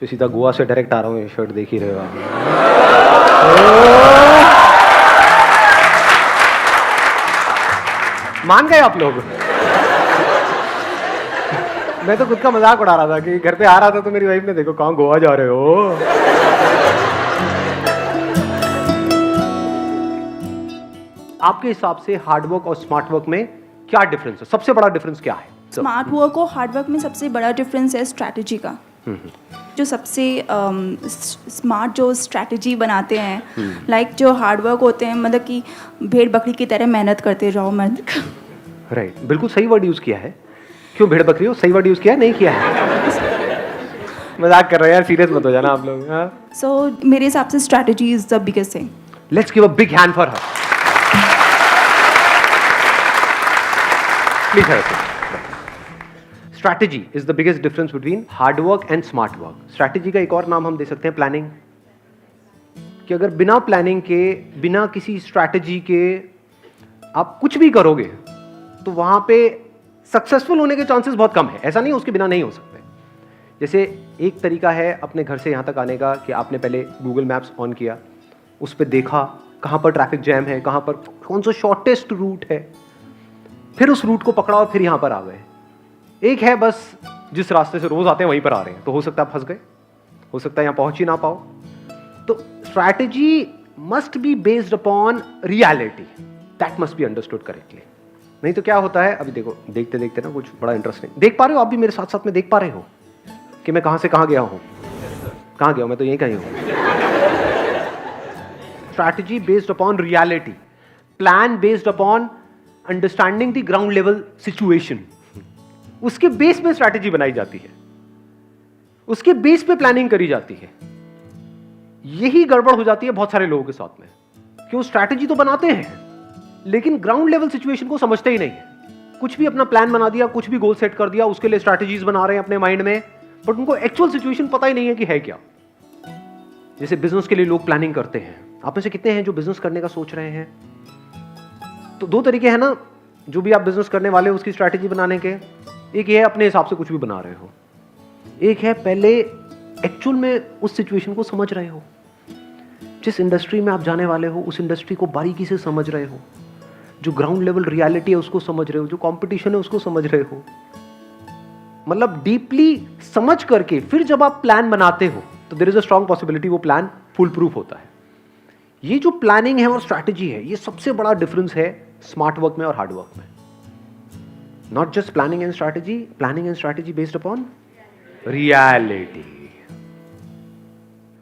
तो सीधा गोवा से डायरेक्ट आ रहा हूँ, ये शर्ट देख ही रहे हो आप। मान गए आप लोग। मैं तो खुद का मजाक उड़ा रहा था कि घर पे आ रहा था तो मेरी वाइफ ने देखो कहाँ गोवा जा रहे हो। आपके हिसाब से हार्डवर्क और स्मार्ट वर्क में क्या डिफरेंस है? सबसे बड़ा डिफरेंस क्या है? स्मार्ट वर्क और हार्ड वर्क में सबसे बड़ा डिफरेंस है स्ट्रैटेजी का। जो सबसे स्मार्ट जो स्ट्रैटेजी बनाते हैं, लाइक जो हार्ड वर्क होते हैं, मतलब कि भेड़ बकरी की तरह मेहनत करते जाओ राइट, बिल्कुल सही वर्ड यूज किया है। क्यों भेड़ बकरी हो? सही वर्ड यूज किया है, नहीं किया है? मजाक कर रहे हैं यार, सीरियस मत हो जाना आप लोग। सो मेरे हिसाब से strategy is the biggest thing. Let's give a big hand for her. Please have a strategy is the biggest difference between hard work and smart work. Strategy का एक और नाम हम दे सकते हैं प्लानिंग। कि अगर बिना प्लानिंग के, बिना किसी स्ट्रैटेजी के आप कुछ भी करोगे तो वहां पे सक्सेसफुल होने के चांसेस बहुत कम है। ऐसा नहीं उसके बिना नहीं हो सकते। जैसे एक तरीका है अपने घर से यहां तक आने का कि आपने पहले गूगल मैप्स ऑन किया, उस पर देखा कहां पर ट्रैफिक जैम है, कहां पर कौन सा शॉर्टेस्ट रूट है, फिर उस रूट को पकड़ा और फिर यहां पर आ गए। एक है बस जिस रास्ते से रोज आते हैं वहीं पर आ रहे हैं, तो हो सकता है फंस गए, हो सकता है यहां पहुंच ही ना पाओ। तो strategy must be based upon reality, that must be understood correctly. नहीं तो क्या होता है, अभी देखो देखते देखते ना कुछ बड़ा इंटरेस्टिंग देख पा रहे हो आप भी मेरे साथ साथ में, देख पा रहे हो कि मैं कहां से कहां गया हूं। कहां गया हूं मैं? तो यहीं कहीं हूं। Strategy based upon reality, plan based upon understanding the ground level situation. उसके बेस पे स्ट्रैटेजी बनाई जाती है, उसके बेस पे प्लानिंग करी जाती है। यही गड़बड़ हो जाती है बहुत सारे लोगों के साथ में कि वो स्ट्रैटेजी तो बनाते हैं लेकिन ग्राउंड लेवल सिचुएशन को समझते ही नहीं है। कुछ भी अपना प्लान बना दिया, कुछ भी गोल सेट कर दिया, उसके लिए स्ट्रैटेजीज बना रहे हैं अपने माइंड में, बट उनको एक्चुअल सिचुएशन पता ही नहीं है कि है क्या। जैसे बिजनेस के लिए लोग प्लानिंग करते हैं, आप में से कितने हैं जो बिजनेस करने का सोच रहे हैं? तो दो तरीके हैं ना, जो भी आप बिजनेस करने वाले हो उसकी स्ट्रैटेजी बनाने के। एक ये है अपने हिसाब से कुछ भी बना रहे हो, एक है पहले एक्चुअल में उस सिचुएशन को समझ रहे हो। जिस इंडस्ट्री में आप जाने वाले हो उस इंडस्ट्री को बारीकी से समझ रहे हो, जो ग्राउंड लेवल रियलिटी है उसको समझ रहे हो, जो कंपटीशन है उसको समझ रहे हो। मतलब डीपली समझ करके फिर जब आप प्लान बनाते हो तो there is a strong possibility वो प्लान फुल प्रूफ होता है। ये जो प्लानिंग है और स्ट्रैटेजी है, ये सबसे बड़ा डिफरेंस है स्मार्ट वर्क में और हार्ड वर्क में। Not just planning and strategy, planning and strategy based upon reality.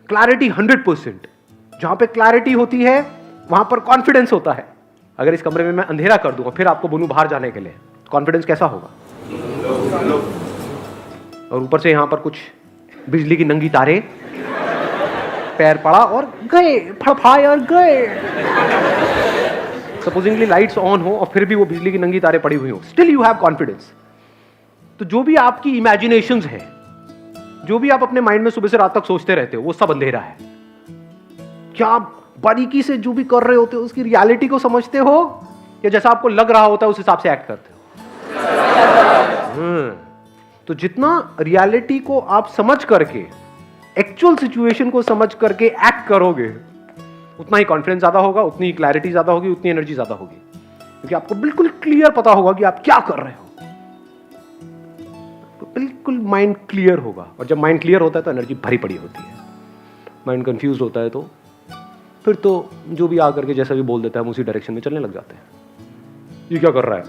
Clarity 100%। जहां पे क्लैरिटी होती है वहां पर कॉन्फिडेंस होता है। अगर इस कमरे में मैं अंधेरा कर दूंगा फिर आपको बोलूं बाहर जाने के लिए, कॉन्फिडेंस कैसा होगा? और ऊपर से यहां पर कुछ बिजली की नंगी तारे, पैर पड़ा और गए, फड़फड़ाए और गए। सपोजिंगली लाइट्स ऑन हो और फिर भी वो बिजली की नंगी तारे पड़ी हुई हो, स्टिल यू हैव कॉन्फिडेंस। तो जो भी आपकी इमेजिनेशंस है, जो भी आप अपने माइंड में सुबह से रात तक सोचते रहते हो, वो सब अंधेरा है। क्या आप बारीकी से जो भी कर रहे होते हो उसकी रियलिटी को समझते हो, या जैसा आपको लग रहा होता है उस हिसाब से एक्ट करते हो? तो जितना रियलिटी को आप समझ करके, एक्चुअल सिचुएशन को समझ करके एक्ट करोगे, उतना ही कॉन्फिडेंस ज्यादा होगा, उतनी ही क्लैरिटी ज्यादा होगी, उतनी एनर्जी ज्यादा होगी, क्योंकि आपको बिल्कुल क्लियर पता होगा कि आप क्या कर रहे हो। तो बिल्कुल माइंड क्लियर होगा, और जब माइंड क्लियर होता है तो एनर्जी भरी पड़ी होती है। माइंड कंफ्यूज होता है तो फिर तो जो भी आकर के जैसा भी बोल देता है हम उसी डायरेक्शन में चलने लग जाते हैं। ये क्या कर रहा है?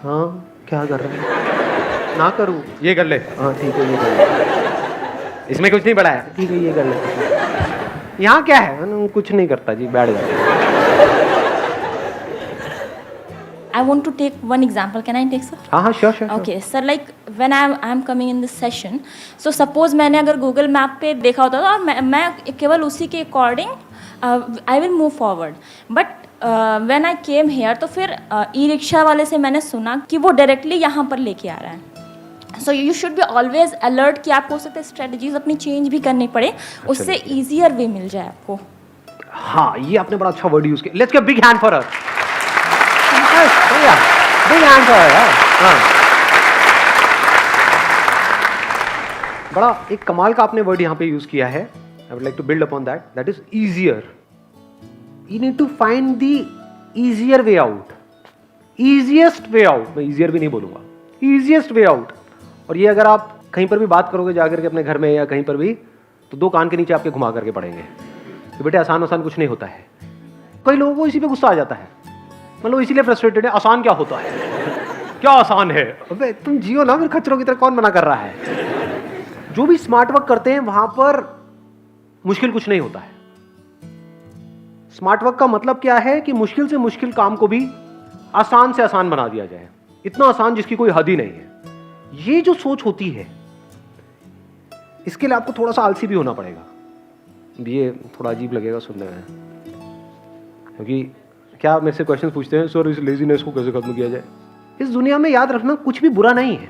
हाँ क्या कर रहा है? ना करूँ, ये कर ले। हाँ ठीक है, ये कर ले। इसमें कुछ नहीं बड़ा है, ठीक है ये कर ले। यहाँ क्या है? कुछ नहीं करता जी, बैठ जाता। I want to take one example. Can I take, sir? हाँ sure. Okay, sir. Like when I'm coming in this session, so suppose मैंने अगर Google Map पे देखा होता था और मैं केवल उसी के according I will move forward. But when I came here, तो फिर ई-रिक्शा वाले से मैंने सुना कि वो डायरेक्टली यहाँ पर लेके आ रहा है। So you should be always alert कि आपको हो सकता है स्ट्रेटजीज अपनी चेंज भी करनी पड़े, उससे ईजियर वे मिल जाए आपको। हाँ, ये आपने बड़ा अच्छा वर्ड यूज किया। Let's give big hand for her. Big hand for her. बड़ा एक कमाल का आपने वर्ड यहाँ पे यूज किया है, I would like to build upon that, that is easier. You need to find the easier way out, easiest way out. मैं ईजियर भी नहीं बोलूंगा, ईजिएस्ट वे आउट. और ये अगर आप कहीं पर भी बात करोगे जाकर के अपने घर में या कहीं पर भी, तो दो कान के नीचे आपके घुमा करके पड़ेंगे तो बेटे आसान आसान कुछ नहीं होता है. कई लोगों को इसी पे गुस्सा आ जाता है, मतलब इसीलिए फ्रस्ट्रेटेड है, आसान क्या होता है, क्या आसान है. अबे तुम जियो ना फिर खच्चरों की तरह, कौन मना कर रहा है. जो भी स्मार्ट वर्क करते हैं वहां पर मुश्किल कुछ नहीं होता है. स्मार्ट वर्क का मतलब क्या है कि मुश्किल से मुश्किल काम को भी आसान से आसान बना दिया जाए, इतना आसान जिसकी कोई हद ही नहीं है. ये जो सोच होती है, इसके लिए आपको थोड़ा सा आलसी भी होना पड़ेगा. ये थोड़ा अजीब लगेगा सुनने में, क्योंकि क्या मेरे से क्वेश्चन पूछते हैं, सर इस लेजीनेस को कैसे खत्म किया जाए. इस दुनिया में याद रखना कुछ भी बुरा नहीं है,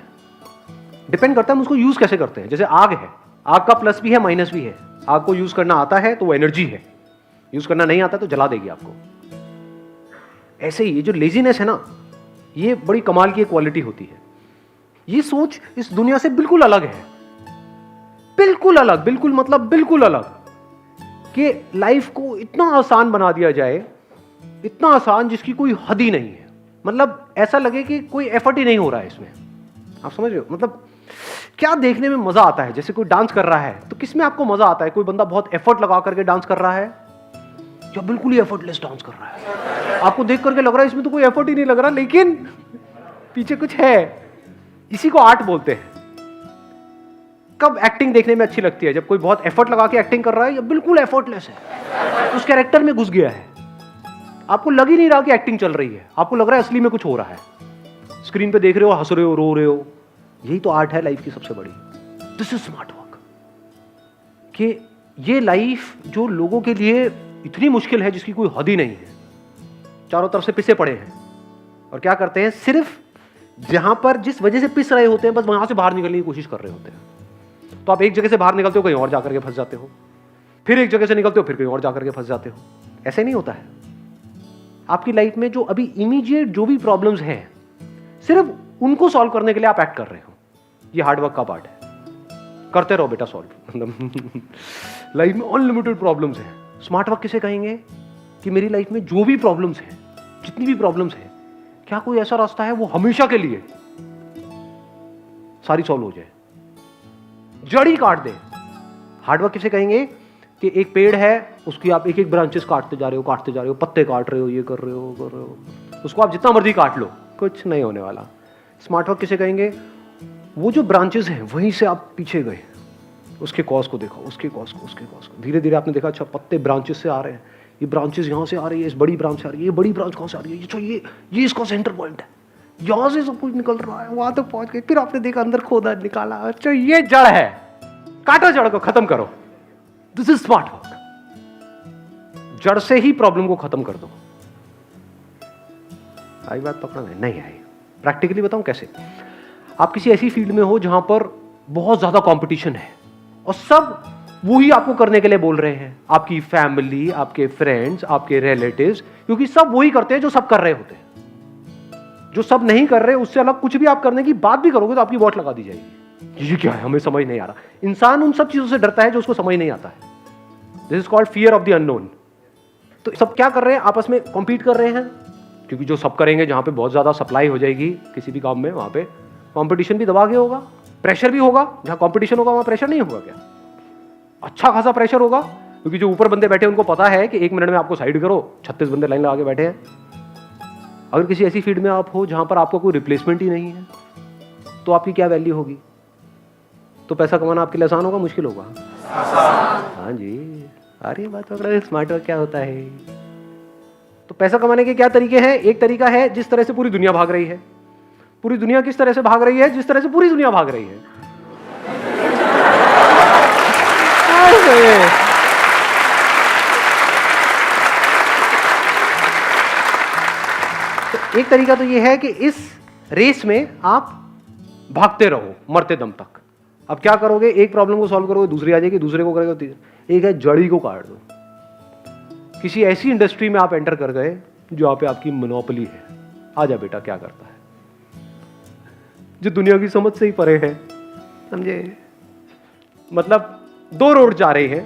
डिपेंड करता है हम उसको यूज कैसे करते हैं. जैसे आग है, आग का प्लस भी है माइनस भी है. आग को यूज करना आता है तो वो एनर्जी है, यूज करना नहीं आता तो जला देगी आपको. ऐसे ही ये जो लेजीनेस है ना, ये बड़ी कमाल की एक क्वालिटी होती है. ये सोच इस दुनिया से बिल्कुल अलग है, बिल्कुल अलग, बिल्कुल मतलब बिल्कुल अलग, कि लाइफ को इतना आसान बना दिया जाए, इतना आसान जिसकी कोई हद ही नहीं है. मतलब ऐसा लगे कि कोई एफर्ट ही नहीं हो रहा है इसमें. आप समझ रहे हो, मतलब क्या देखने में मजा आता है. जैसे कोई डांस कर रहा है तो किसमें आपको मजा आता है, कोई बंदा बहुत एफर्ट लगा करके डांस कर रहा है या बिल्कुल ही एफर्टलेस डांस कर रहा है. आपको देख करके लग रहा है इसमें तो कोई एफर्ट ही नहीं लग रहा, लेकिन पीछे कुछ है. इसी को आर्ट बोलते हैं. कब एक्टिंग देखने में अच्छी लगती है, जब कोई बहुत एफर्ट लगा के एक्टिंग कर रहा है या बिल्कुल एफर्टलेस है, उस कैरेक्टर में घुस गया है, आपको लग ही नहीं रहा कि एक्टिंग चल रही है, आपको लग रहा है असली में कुछ हो रहा है. स्क्रीन पे देख रहे हो, हंस रहे हो, रो रहे हो. यही तो आर्ट है लाइफ की सबसे बड़ी. This is smart work. कि ये लाइफ जो लोगों के लिए इतनी मुश्किल है जिसकी कोई हद ही नहीं है, चारों तरफ से पिसे पड़े हैं, और क्या करते हैं, सिर्फ जहां पर जिस वजह से पिस रहे होते हैं बस वहां से बाहर निकलने की कोशिश कर रहे होते हैं. तो आप एक जगह से बाहर निकलते हो, कहीं और जाकर के फंस जाते हो, फिर एक जगह से निकलते हो, फिर कहीं और जाकर के फंस जाते हो. ऐसे नहीं होता है. आपकी लाइफ में जो अभी इमीडिएट जो भी प्रॉब्लम्स हैं, सिर्फ उनको सॉल्व करने के लिए आप एक्ट कर रहे हो. ये हार्डवर्क का पार्ट है. करते रहो बेटा सॉल्व. लाइफ में अनलिमिटेड प्रॉब्लम्स हैं. स्मार्ट वर्क किसे कहेंगे कि मेरी लाइफ में जो भी प्रॉब्लम्स हैं, जितनी भी प्रॉब्लम्स हैं, क्या कोई ऐसा रास्ता है वो हमेशा के लिए सारी सॉल्व हो जाए, जड़ी काट दे. हार्डवर्क किसे कहेंगे कि एक पेड़ है, उसकी आप एक एक ब्रांचेस काटते जा रहे हो, पत्ते काट रहे हो, ये कर रहे हो, उसको आप जितना मर्जी काट लो, कुछ नहीं होने वाला. स्मार्ट वर्क किसे कहेंगे, वो जो ब्रांचेस हैं वहीं से आप पीछे गए, उसके कॉज को देखो, उसके कॉज को धीरे धीरे आपने देखा, अच्छा पत्ते ब्रांचेस से आ रहे हैं, ये ब्रांचेस यहाँ से आ रही है, इस बड़ी ब्रांच से आ रही है, ये बड़ी ब्रांच कहाँ से आ रही है, अच्छा ये इसका सेंटर पॉइंट है, यहाँ से सब कुछ निकल रहा है, वहां तक पहुंच गए. फिर आपने देखा, अंदर खोदा, निकाला, अच्छा ये जड़ है, काटो जड़ को, खत्म करो. This is smart work. जड़ से ही प्रॉब्लम को खत्म कर दो. आई बात पकड़ा में? नहीं आई. प्रैक्टिकली बताऊं कैसे. आप किसी ऐसी फील्ड में हो जहां पर बहुत ज्यादा कंपटीशन है और सब वही आपको करने के लिए बोल रहे हैं, आपकी फैमिली, आपके फ्रेंड्स, आपके रिलेटिव्स, क्योंकि सब वही करते हैं जो सब कर रहे होते हैं. जो सब नहीं कर रहे उससे अलग कुछ भी आप करने की बात भी करोगे तो आपकी वोट लगा दी जाएगी. ये क्या है, हमें समझ नहीं आ रहा. इंसान उन सब चीजों से डरता है जो उसको समझ नहीं आता है. This is called fear of the unknown. तो सब क्या कर रहे हैं, आपस में कॉम्पीट कर रहे हैं, क्योंकि जो सब करेंगे, जहां पे बहुत ज्यादा सप्लाई हो जाएगी किसी भी काम में, वहां पे कंपटीशन भी दबा के होगा, प्रेशर भी होगा. जहां कंपटीशन होगा वहां प्रेशर नहीं होगा क्या? अच्छा खासा प्रेशर होगा, क्योंकि जो ऊपर बंदे बैठे हैं उनको पता है कि 1 मिनट में आपको साइड करो, 36 बंदे लाइन लगा के बैठे हैं. अगर किसी ऐसी फील्ड में आप हो जहां पर आपको कोई रिप्लेसमेंट ही नहीं है, तो आपकी क्या वैल्यू होगी? तो पैसा कमाना आपके लिए आसान होगा, मुश्किल होगा? हाँ जी. अरे बात पकड़ा. स्मार्ट वर्क क्या होता है? तो पैसा कमाने के क्या तरीके हैं? एक तरीका है जिस तरह से पूरी दुनिया भाग रही है. पूरी दुनिया किस तरह से भाग रही है? जिस तरह से पूरी दुनिया भाग रही है. तो एक तरीका तो यह है कि इस रेस में आप भागते रहो मरते दम तक. अब क्या करोगे, एक प्रॉब्लम को सॉल्व करोगे, दूसरी आ जाएगी, दूसरे को करोगे, तीसरी. एक है जड़ी को काट दो. किसी ऐसी इंडस्ट्री में आप एंटर कर गए जहां पे आपकी मोनोपोली है. आजा बेटा, क्या करता है, जो दुनिया की समझ से ही परे है, समझे. मतलब 2 रोड जा रहे हैं,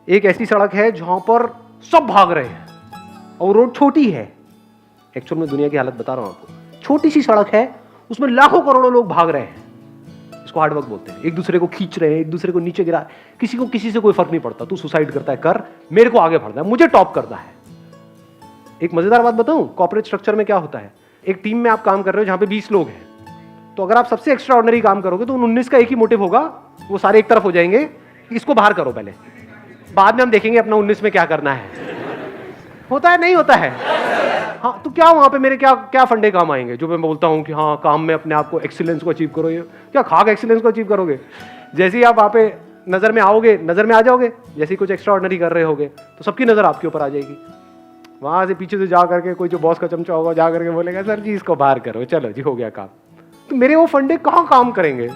एक ऐसी सड़क है जहां पर सब भाग रहे हैं और रोड छोटी है। एक्चुअल में दुनिया की हालत बता रहा हूं आपको, छोटी सी सड़क है, उसमें लाखों करोड़ों लोग भाग रहे हैं। इसको हार्डवर्क बोलते हैं। एक दूसरे को खींच रहे हैं, एक दूसरे को नीचे गिरा, किसी को किसी से कोई फर्क नहीं पड़ता। तू सुसाइड करता है कर, मेरे को आगे बढ़ना है, मुझे टॉप करना है। एक मजेदार बात बताऊं, कॉर्पोरेट स्ट्रक्चर में क्या होता है, एक टीम में आप काम कर रहे हो जहां पे 20 लोग हैं, तो अगर आप सबसे एक्स्ट्रा ऑर्डिनरी काम करोगे तो उन 19 का एक ही मोटिव होगा, वो सारे एक तरफ हो जाएंगे, इसको बाहर करो पहले, बाद में हम देखेंगे अपना 19 में क्या करना है। होता है नहीं होता है? हाँ, तो क्या वहां पे मेरे क्या क्या फंडे काम आएंगे जो मैं बोलता हूँ कि हाँ काम में अपने आप को एक्सीलेंस को अचीव करो, ये क्या खाक एक्सीलेंस को अचीव करोगे? जैसे ही आप वहां पे नजर में आओगे, नजर में आ जाओगे, जैसे ही कुछ एक्स्ट्रा ऑर्डिनरी कर रहे होगे तो सबकी नजर आपके ऊपर आ जाएगी। वहां से पीछे से जा करके कोई जो बॉस का चमचा होगा जा करके बोलेगा सर जी इसको बाहर करो, चलो जी हो गया काम। तो मेरे वो फंडे कहाँ काम करेंगे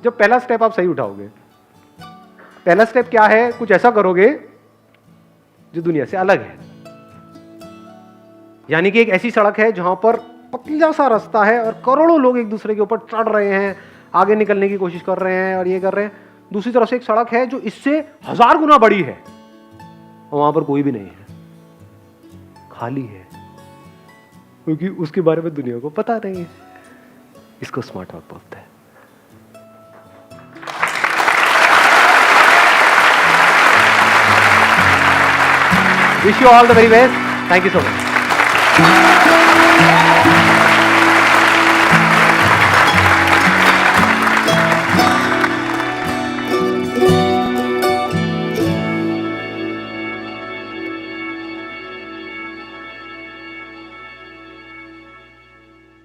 जब पहला स्टेप आप सही उठाओगे? पहला स्टेप क्या है? कुछ ऐसा करोगे जो दुनिया से अलग है। यानी कि एक ऐसी सड़क है जहां पर पतला सा रास्ता है और करोड़ों लोग एक दूसरे के ऊपर चढ़ रहे हैं, आगे निकलने की कोशिश कर रहे हैं और ये कर रहे हैं। दूसरी तरफ से एक सड़क है जो इससे 1000 गुना बड़ी है और वहां पर कोई भी नहीं है, खाली है, क्योंकि उसके बारे में दुनिया को पता नहीं है। इसको स्मार्ट वर्क बोलते हैं। Wish you all the very best. Thank you so much.